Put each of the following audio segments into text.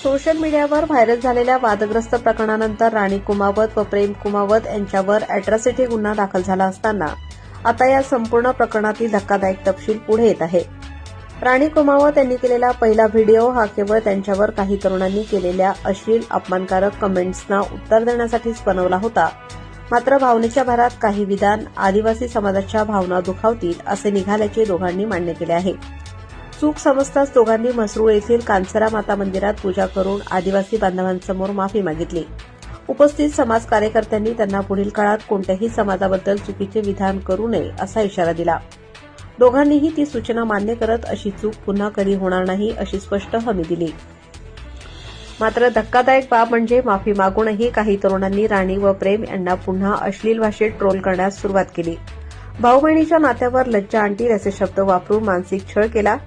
Social मीडियावर viral झालेल्या वादग्रस्त प्रकरणानंतर राणी कुमावत व प्रेम कुमावत यांच्यावर अॅट्रॉसिटी गुन्हा दाखल झाला असताना आता या संपूर्ण प्रकरणातील धक्कादायक तपशील पुढे येत आहे। राणी कुमावत यांनी केलेला पहिला व्हिडिओ हा केवळ त्यांच्यावर काही तरुणांनी केलेल्या अश्लील अपमानकारक कमेंट्सना उत्तर देण्यासाठीच बनवला होता। मात्र भावनेच्या भरात काही विधान आदिवासी समाजाच्या भावना दुखावतील असे निघाल्याचे दोघांनी मान्य केले आहे। चूक समजताच दोघांनी म्हसरूळ येथील कांसरा माता मंदिरात पूजा करून आदिवासी बांधवांसमोर माफी मागितली। उपस्थित समाज कार्यकर्त्यांनी त्यांना पुढील काळात कोणत्याही समाजाबद्दल चुकीचे विधान करू नये असा इशारा दिला। दोघांनीही ती सूचना मान्य करत अशी चूक पुन्हा कधी होणार नाही अशी स्पष्ट हमी दिली। मात्र धक्कादायक बाब म्हणजे माफी मागूनही काही तरुणांनी राणी व प्रेम यांना पुन्हा अश्लील भाषेत ट्रोल करण्यास सुरुवात केली। भाऊ बहिणीच्या नात्यावर लज्जा आणतील असे शब्द वापरून मानसिक छळ केला।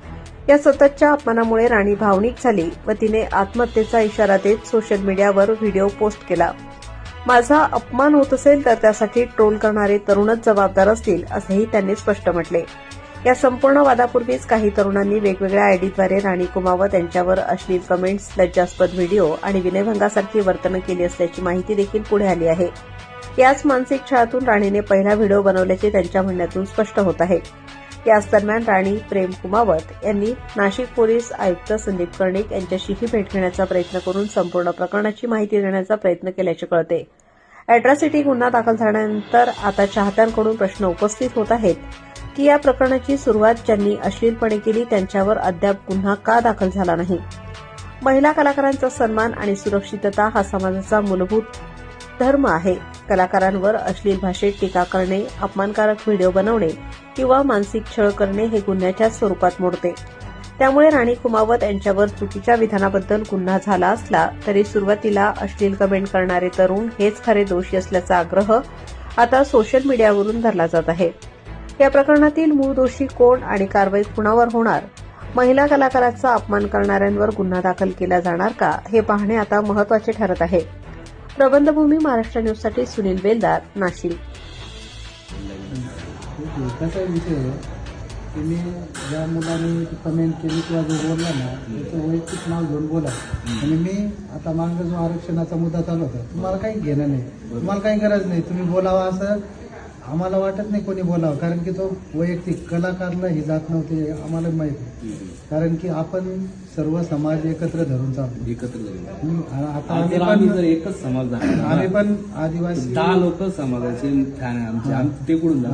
या सततच्या अपमानामुळे राणी भावनिक झाली व तिने आत्महत्येचा इशारा देत सोशल मीडियावर व्हिडिओ पोस्ट केला। माझा अपमान होत असेल तर त्यासाठी ट्रोल करणारे तरुणच जबाबदार असतील असेही त्यांनी स्पष्ट म्हटले। या संपूर्ण वादापूर्वीच काही तरुणांनी वेगवेगळ्या आयडीद्वारे राणी कुमावत यांच्यावर अश्लील कमेंट्स, लज्जास्पद व्हिडिओ आणि विनयभंगासारखी वर्तणूक केली असल्याची माहिती देखील पुढे आली आहे। याच मानसिक छळातून राणीने पहिला व्हिडिओ बनवल्याचे त्यांच्या म्हणण्यातून स्पष्ट होत आहे। याच दरम्यान राणी प्रेम कुमावत यांनी नाशिक पोलीस आयुक्त संदीप कर्णिक यांच्याशीही भेट घेण्याचा प्रयत्न करून संपूर्ण प्रकरणाची माहिती देण्याचा प्रयत्न केल्याचे कळते। अॅट्रॉसिटी गुन्हा दाखल झाल्यानंतर आता चाहत्यांकडून प्रश्न उपस्थित होत आहेत की या प्रकरणाची सुरुवात ज्यांनी अश्लीलपणे केली त्यांच्यावर अद्याप गुन्हा का दाखल झाला नाही। महिला कलाकारांचा सन्मान आणि सुरक्षितता हा समाजाचा मूलभूत धर्म आहे। कलाकारांवर अश्लील भाषेत टीका करणे, अपमानकारक व्हिडिओ बनवणे किंवा मानसिक छळ करणे हे गुन्ह्याच्या स्वरूपात मोडते। त्यामुळे राणी कुमावत यांच्यावर चुकीच्या विधानाबद्दल गुन्हा झाला असला तरी सुरुवातीला अश्लील कमेंट करणारे तरुण हेच खरे दोषी असल्याचा आग्रह आता सोशल मीडियावरून धरला जात आहे। या प्रकरणातील मूळ दोषी कोण आणि कारवाई कुणावर होणार? महिला कलाकाराचा अपमान करणाऱ्यांवर गुन्हा दाखल केला जाणार का हे पाहणे आता महत्त्वाचे ठरत आहे। प्रबंधभूमी महाराष्ट्र न्यूजसाठी सुनील बेलदार, नाशिक। कसा विषय आहे की मी ज्या मुलाने कमेंट केली किंवा जो बोलला ना त्याचं वैयक्तिक नाव घेऊन बोला आणि मी आता मागं जो आरक्षणाचा मुद्दा चालू होता तुम्हाला काही घेणं नाही, तुम्हाला काही गरज नाही, तुम्ही बोलावा असं आम्हाला वाटत नाही कोणी बोलावं, कारण की तो वैयक्तिक कलाकारला ही जात नव्हती आम्हाला माहिती, कारण की आपण सर्व समाज एकत्र धरून चालतो, एकत्र आता आम्ही जर एकच समाज आम्ही पण आदिवासी 10 लोक समाजाचे आमचे ते कुठून